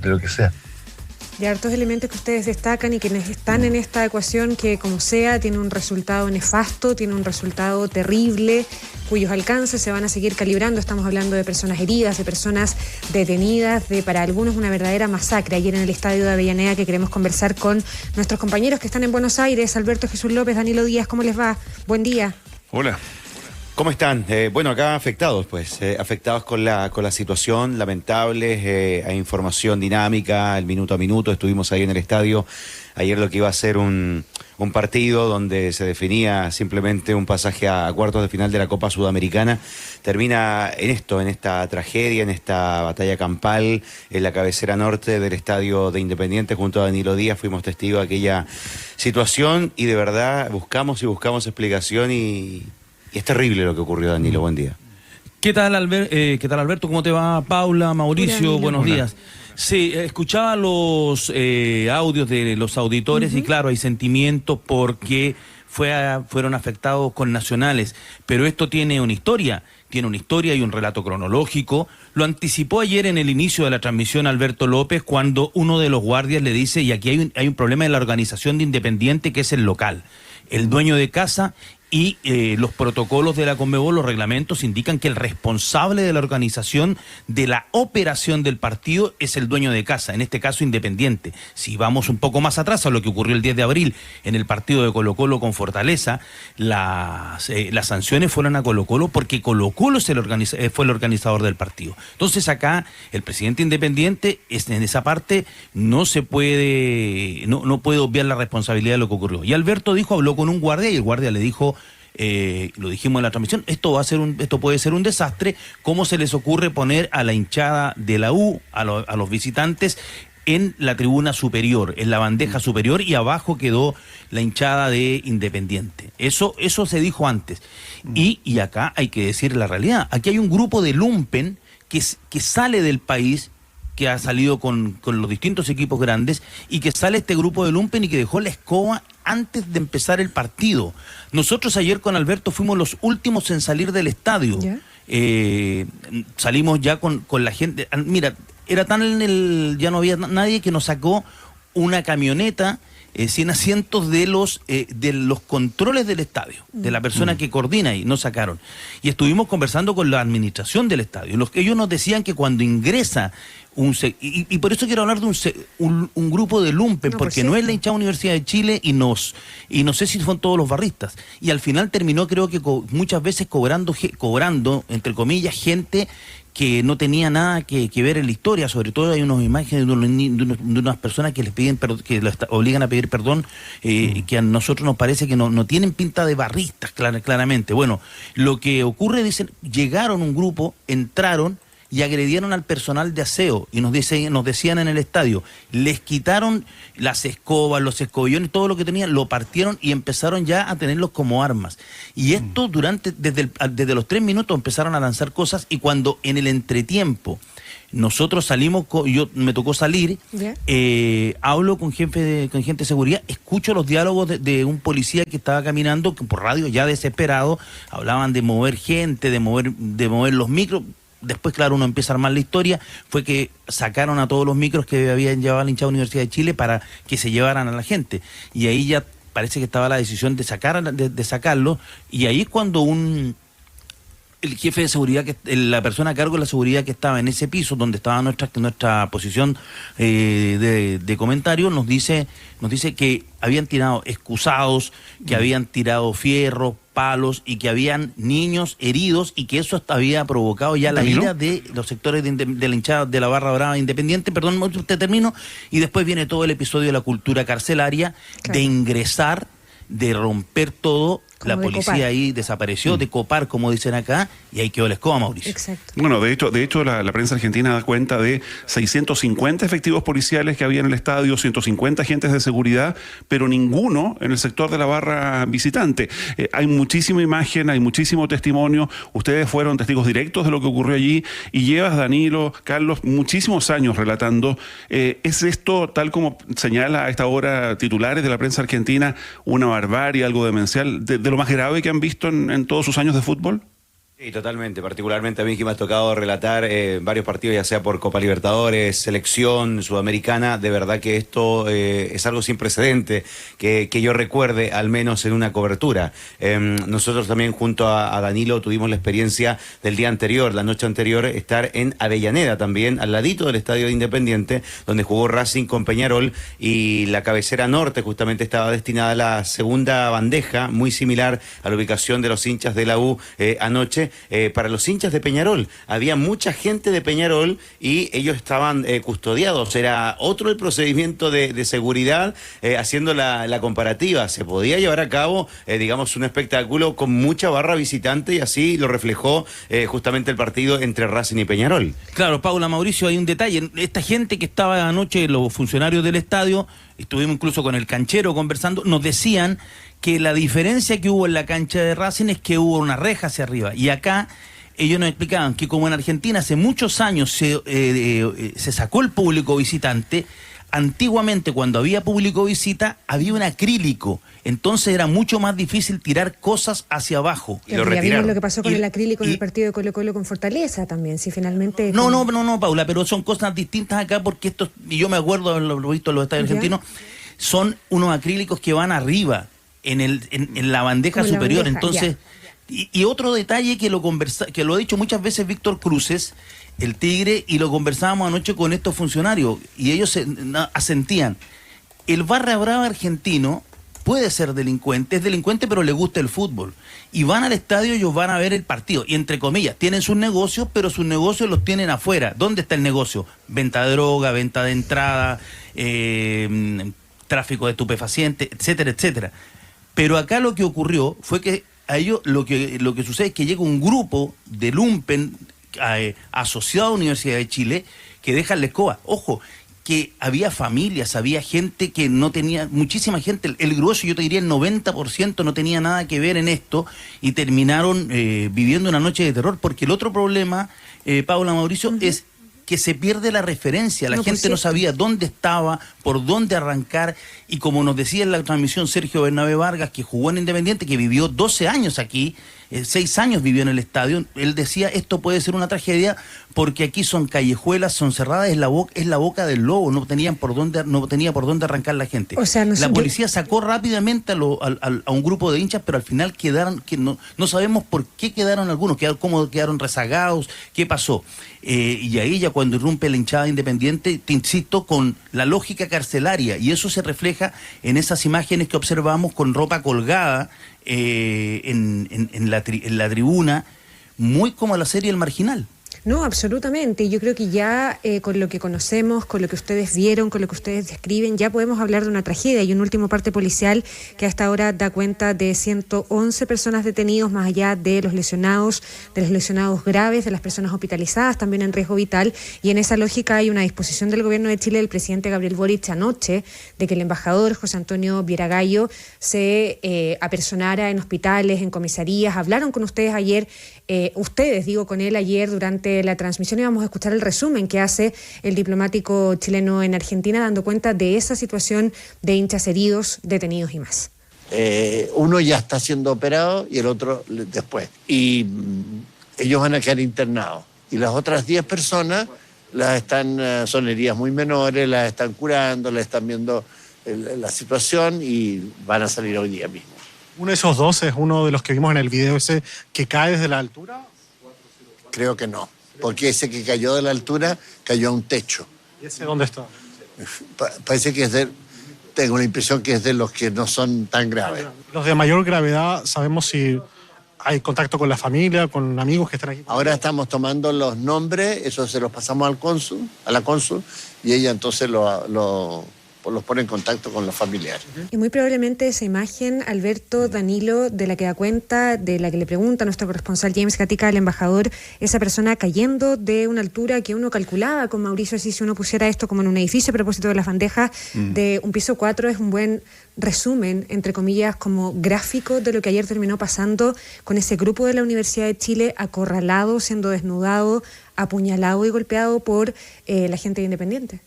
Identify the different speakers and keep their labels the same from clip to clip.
Speaker 1: de lo que sea.
Speaker 2: De hartos elementos que ustedes destacan y quienes están en esta ecuación que, como sea, tiene un resultado nefasto, tiene un resultado terrible, cuyos alcances se van a seguir calibrando. Estamos hablando de personas heridas, de personas detenidas, de para algunos una verdadera masacre. Ayer en el estadio de Avellaneda, que queremos conversar con nuestros compañeros que están en Buenos Aires, Alberto Jesús López, Danilo Díaz, ¿cómo les va? Buen día.
Speaker 3: Hola.
Speaker 4: ¿Cómo están? Bueno, acá afectados, afectados con la situación, lamentable, hay información dinámica, el minuto a minuto. Estuvimos ahí en el estadio ayer, lo que iba a ser un partido donde se definía simplemente un pasaje a cuartos de final de la Copa Sudamericana. Termina en esta tragedia, en esta batalla campal, en la cabecera norte del estadio de Independiente. Junto a Danilo Díaz fuimos testigos de aquella situación y de verdad buscamos explicación y es terrible lo que ocurrió, Danilo. Buen día.
Speaker 3: ¿Qué tal, Alberto? ¿Cómo te va, Paula, Mauricio? Buenos días. Sí, escuchaba los audios de los auditores y claro, hay sentimientos porque fueron afectados con nacionales, pero esto tiene una historia y un relato cronológico. Lo anticipó ayer en el inicio de la transmisión Alberto López cuando uno de los guardias le dice, y aquí hay un problema en la organización de Independiente, que es el local, el dueño de casa. Y los protocolos de la Conmebol, los reglamentos, indican que el responsable de la organización de la operación del partido es el dueño de casa, en este caso Independiente. Si vamos un poco más atrás a lo que ocurrió el 10 de abril en el partido de Colo-Colo con Fortaleza, las sanciones fueron a Colo-Colo porque Colo-Colo fue el organizador del partido. Entonces acá el presidente Independiente en esa parte no puede obviar la responsabilidad de lo que ocurrió. Y Alberto habló con un guardia y el guardia le dijo, lo dijimos en la transmisión, esto puede ser un desastre. ¿Cómo se les ocurre poner a la hinchada de la U, a los visitantes, en la tribuna superior, en la bandeja superior, y abajo quedó la hinchada de Independiente? Eso se dijo antes. Y acá hay que decir la realidad. Aquí hay un grupo de lumpen que sale del país, que ha salido con los distintos equipos grandes, y que sale este grupo de lumpen y que dejó la escoba antes de empezar el partido. Nosotros ayer con Alberto fuimos los últimos en salir del estadio. Salimos ya con la gente. Mira, era ya no había nadie, que nos sacó una camioneta 100 asientos de los controles del estadio, de la persona que coordina, y nos sacaron. Y estuvimos conversando con la administración del estadio. Ellos nos decían que cuando ingresa y por eso quiero hablar de un grupo de lumpen, porque no es la hinchada Universidad de Chile y no sé si son todos los barristas. Y al final terminó, creo que muchas veces cobrando, entre comillas, gente que no tenía nada que ver en la historia. Sobre todo hay unas imágenes de unas personas que les piden que los obligan a pedir perdón, que a nosotros nos parece que no tienen pinta de barristas, claramente. Bueno, lo que ocurre, dicen, llegaron un grupo, entraron y agredieron al personal de aseo, y nos decían en el estadio, les quitaron las escobas, los escobillones, todo lo que tenían, lo partieron y empezaron ya a tenerlos como armas. Y esto desde los 3 minutos empezaron a lanzar cosas, y cuando en el entretiempo nosotros salimos, me tocó salir, hablo con gente de seguridad, escucho los diálogos de un policía que estaba caminando, que por radio, ya desesperado, hablaban de mover gente, de mover los micros. Después, claro, uno empieza a armar la historia. Fue que sacaron a todos los micros que habían llevado la hinchada Universidad de Chile para que se llevaran a la gente. Y ahí ya parece que estaba la decisión de sacarlo. Y ahí es cuando el jefe de seguridad, la persona a cargo de la seguridad que estaba en ese piso donde estaba nuestra posición de comentario, nos dice que habían tirado excusados, que habían tirado fierros, palos, y que habían niños heridos, y que eso hasta había provocado ya la ira de los sectores de la hinchada de la Barra Brava Independiente. Perdón, te termino. Y después viene todo el episodio de la cultura carcelaria, de ingresar, de romper todo. La policía ahí desapareció, de copar, como dicen acá, y ahí quedó la escoba, Mauricio.
Speaker 2: Exacto.
Speaker 5: Bueno, de hecho la prensa argentina da cuenta de 650 efectivos policiales que había en el estadio, 150 agentes de seguridad, pero ninguno en el sector de la barra visitante. Hay muchísima imagen, hay muchísimo testimonio. Ustedes fueron testigos directos de lo que ocurrió allí, y llevas, Danilo, Carlos, muchísimos años relatando. ¿Es esto, tal como señala a esta hora titulares de la prensa argentina, una barbarie, algo demencial, de lo más grave que han visto en todos sus años de fútbol?
Speaker 4: Sí, totalmente, particularmente a mí que me ha tocado relatar varios partidos, ya sea por Copa Libertadores, selección sudamericana, de verdad que esto es algo sin precedente, que yo recuerde, al menos en una cobertura. Nosotros también junto a Danilo tuvimos la experiencia del día anterior, la noche anterior, estar en Avellaneda también, al ladito del Estadio de Independiente, donde jugó Racing con Peñarol, y la cabecera norte justamente estaba destinada a la segunda bandeja, muy similar a la ubicación de los hinchas de la U anoche. Para los hinchas de Peñarol, había mucha gente de Peñarol y ellos estaban custodiados, era otro el procedimiento de seguridad, haciendo la comparativa, se podía llevar a cabo, digamos, un espectáculo con mucha barra visitante y así lo reflejó justamente el partido entre Racing y Peñarol.
Speaker 3: Claro, Paula, Mauricio, hay un detalle, esta gente que estaba anoche, los funcionarios del estadio, estuvimos incluso con el canchero conversando, nos decían que la diferencia que hubo en la cancha de Racing es que hubo una reja hacia arriba. Y acá ellos nos explicaban que como en Argentina hace muchos años se sacó el público visitante, antiguamente cuando había público visita había un acrílico. Entonces era mucho más difícil tirar cosas hacia abajo.
Speaker 2: Y lo retiraron. Ya vimos lo que pasó con el acrílico en el partido de Colo-Colo con Fortaleza también, si finalmente...
Speaker 3: No, Paula, pero son cosas distintas acá porque estos, y yo me acuerdo de haberlo visto en los estadios argentinos, son unos acrílicos que van arriba. En la bandeja superior, entonces, y otro detalle que lo ha dicho muchas veces Víctor Cruces, el Tigre, y lo conversábamos anoche con estos funcionarios, y ellos asentían, el barra brava argentino puede ser delincuente, es delincuente pero le gusta el fútbol, y van al estadio, ellos van a ver el partido, y entre comillas, tienen sus negocios, pero sus negocios los tienen afuera. ¿Dónde está el negocio? Venta de droga, venta de entrada, tráfico de estupefacientes, etcétera, etcétera. Pero acá lo que ocurrió fue que a ellos lo que sucede es que llega un grupo de lumpen asociado a la Universidad de Chile que dejan la escoba. Ojo, que había familias, había gente que no tenía, muchísima gente, el grueso, yo te diría el 90% no tenía nada que ver en esto y terminaron viviendo una noche de terror, porque el otro problema, Paula, Mauricio, es que se pierde la referencia, la gente no sabía dónde estaba, por dónde arrancar, y como nos decía en la transmisión Sergio Bernabé Vargas, que jugó en Independiente, que vivió 12 años aquí, 6 años vivió en el estadio, él decía, esto puede ser una tragedia, porque aquí son callejuelas, son cerradas, es la boca del lobo, no tenía por dónde arrancar la gente.
Speaker 2: O sea,
Speaker 3: la policía sacó rápidamente a un grupo de hinchas, pero al final quedaron, que no sabemos por qué quedaron algunos, cómo quedaron rezagados, qué pasó. Y ahí ya cuando irrumpe la hinchada Independiente, te insisto, con la lógica carcelaria, y eso se refleja en esas imágenes que observamos con ropa colgada en la tribuna, muy como la serie El Marginal.
Speaker 2: No, absolutamente. Yo creo que ya con lo que conocemos, con lo que ustedes vieron, con lo que ustedes describen, ya podemos hablar de una tragedia. Y un último parte policial que hasta ahora da cuenta de 111 personas detenidos, más allá de los lesionados graves, de las personas hospitalizadas, también en riesgo vital. Y en esa lógica hay una disposición del gobierno de Chile, del presidente Gabriel Boric anoche, de que el embajador José Antonio Vieragallo se apersonara en hospitales, en comisarías. Hablaron con ustedes ayer, con él ayer durante la transmisión, y vamos a escuchar el resumen que hace el diplomático chileno en Argentina, dando cuenta de esa situación de hinchas heridos, detenidos y más.
Speaker 1: Uno ya está siendo operado y el otro después. Y ellos van a quedar internados. Y las otras 10 personas son heridas muy menores, las están curando, las están viendo la situación y van a salir hoy día mismo.
Speaker 6: ¿Uno de esos dos es uno de los que vimos en el video ese que cae desde la altura?
Speaker 1: Creo que no, porque ese que cayó de la altura cayó a un techo.
Speaker 6: ¿Y ese dónde está?
Speaker 1: Parece que tengo la impresión que es de los que no son tan graves.
Speaker 6: Los de mayor gravedad, ¿sabemos si hay contacto con la familia, con amigos que están aquí?
Speaker 1: Ahora estamos tomando los nombres, eso se los pasamos a la cónsul, y ella entonces los pone en contacto con los familiares.
Speaker 2: Y muy probablemente esa imagen, Alberto, Danilo, de la que da cuenta, de la que le pregunta nuestro corresponsal James Gatica, el embajador, esa persona cayendo de una altura que uno calculaba con Mauricio, así si uno pusiera esto como en un edificio a propósito de las bandejas, de un piso 4, es un buen resumen, entre comillas, como gráfico de lo que ayer terminó pasando con ese grupo de la Universidad de Chile acorralado, siendo desnudado, apuñalado y golpeado por la gente de Independiente.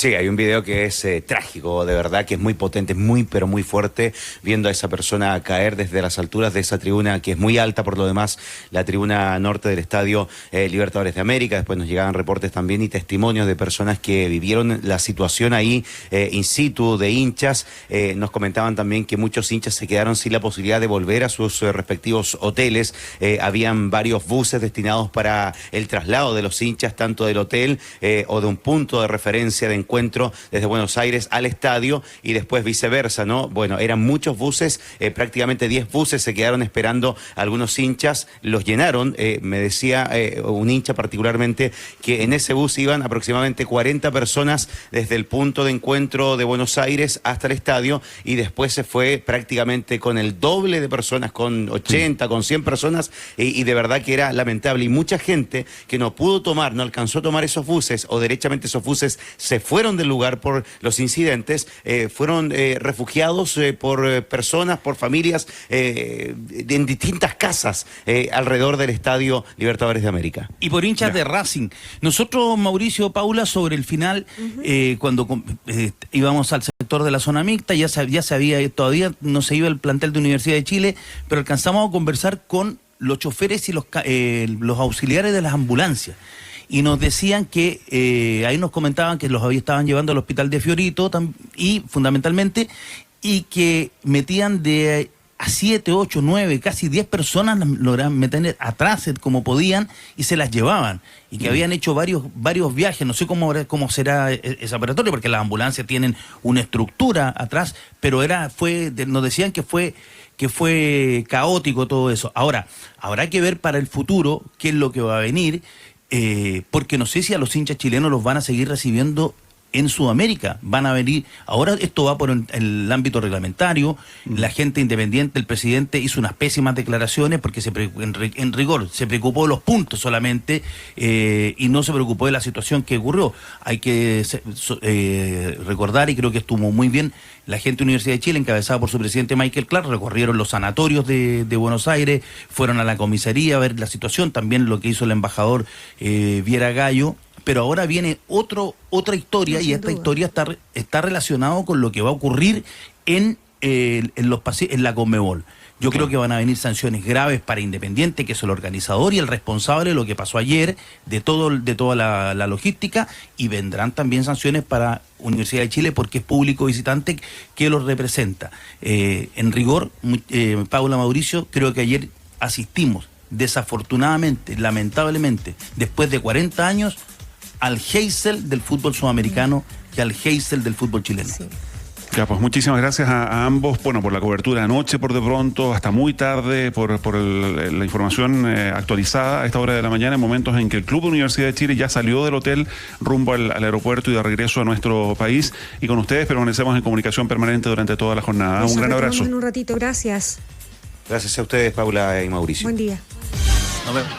Speaker 4: Sí, hay un video que es trágico, de verdad, que es muy potente, muy pero muy fuerte, viendo a esa persona caer desde las alturas de esa tribuna que es muy alta, por lo demás, la tribuna norte del Estadio Libertadores de América. Después nos llegaban reportes también y testimonios de personas que vivieron la situación ahí in situ, de hinchas. Nos comentaban también que muchos hinchas se quedaron sin la posibilidad de volver a sus respectivos hoteles. Habían varios buses destinados para el traslado de los hinchas, tanto del hotel o de un punto de referencia de encuentro desde Buenos Aires al estadio y después viceversa, ¿no? Bueno, eran muchos buses, prácticamente 10 buses se quedaron esperando algunos hinchas, los llenaron. Me decía un hincha particularmente que en ese bus iban aproximadamente 40 personas desde el punto de encuentro de Buenos Aires hasta el estadio, y después se fue prácticamente con el doble de personas, con 80, con 100 personas, y de verdad que era lamentable. Y mucha gente que no pudo tomar, no alcanzó a tomar esos buses, o derechamente esos buses se fueron del lugar por los incidentes, fueron refugiados por personas, por familias en distintas casas alrededor del Estadio Libertadores de América.
Speaker 3: Y por hinchas de Racing. Nosotros, Mauricio, Paula, sobre el final, cuando íbamos al sector de la zona mixta, ya se había, todavía no se iba el plantel de Universidad de Chile, pero alcanzamos a conversar con los choferes y los auxiliares de las ambulancias. Y nos decían que, ahí nos comentaban que los estaban llevando al hospital de Fiorito y fundamentalmente, y que metían de a 7, 8, 9, casi 10 personas, las lograban meter atrás como podían y se las llevaban. Y que habían hecho varios viajes, no sé cómo será ese operatorio, porque las ambulancias tienen una estructura atrás, pero nos decían que fue caótico todo eso. Ahora, habrá que ver para el futuro qué es lo que va a venir. Porque no sé si a los hinchas chilenos los van a seguir recibiendo en Sudamérica. Van a venir, ahora esto va por el ámbito reglamentario. La gente independiente, el presidente hizo unas pésimas declaraciones porque en rigor se preocupó de los puntos solamente y no se preocupó de la situación que ocurrió. Hay que recordar, y creo que estuvo muy bien, la gente de Universidad de Chile, encabezada por su presidente Michael Clark, recorrieron los sanatorios de Buenos Aires, fueron a la comisaría a ver la situación, también lo que hizo el embajador Viera Gallo. Pero ahora viene otra historia, no, y esta historia está relacionada con lo que va a ocurrir en la Conmebol. Yo creo que van a venir sanciones graves para Independiente, que es el organizador y el responsable de lo que pasó ayer, de toda la logística, y vendrán también sanciones para Universidad de Chile porque es público visitante que los representa. En rigor, Paula, Mauricio, creo que ayer asistimos, desafortunadamente, lamentablemente, después de 40 años, al Heysel del fútbol sudamericano y al Heysel del fútbol chileno. Sí.
Speaker 5: Ya, pues muchísimas gracias a ambos, bueno, por la cobertura anoche, por de pronto, hasta muy tarde, por la información actualizada a esta hora de la mañana, en momentos en que el Club de Universidad de Chile ya salió del hotel rumbo al aeropuerto y de regreso a nuestro país. Y con ustedes permanecemos en comunicación permanente durante toda la jornada. Un gran abrazo.
Speaker 2: En un ratito, gracias.
Speaker 4: Gracias a ustedes, Paula y Mauricio.
Speaker 2: Buen día.
Speaker 3: Nos vemos.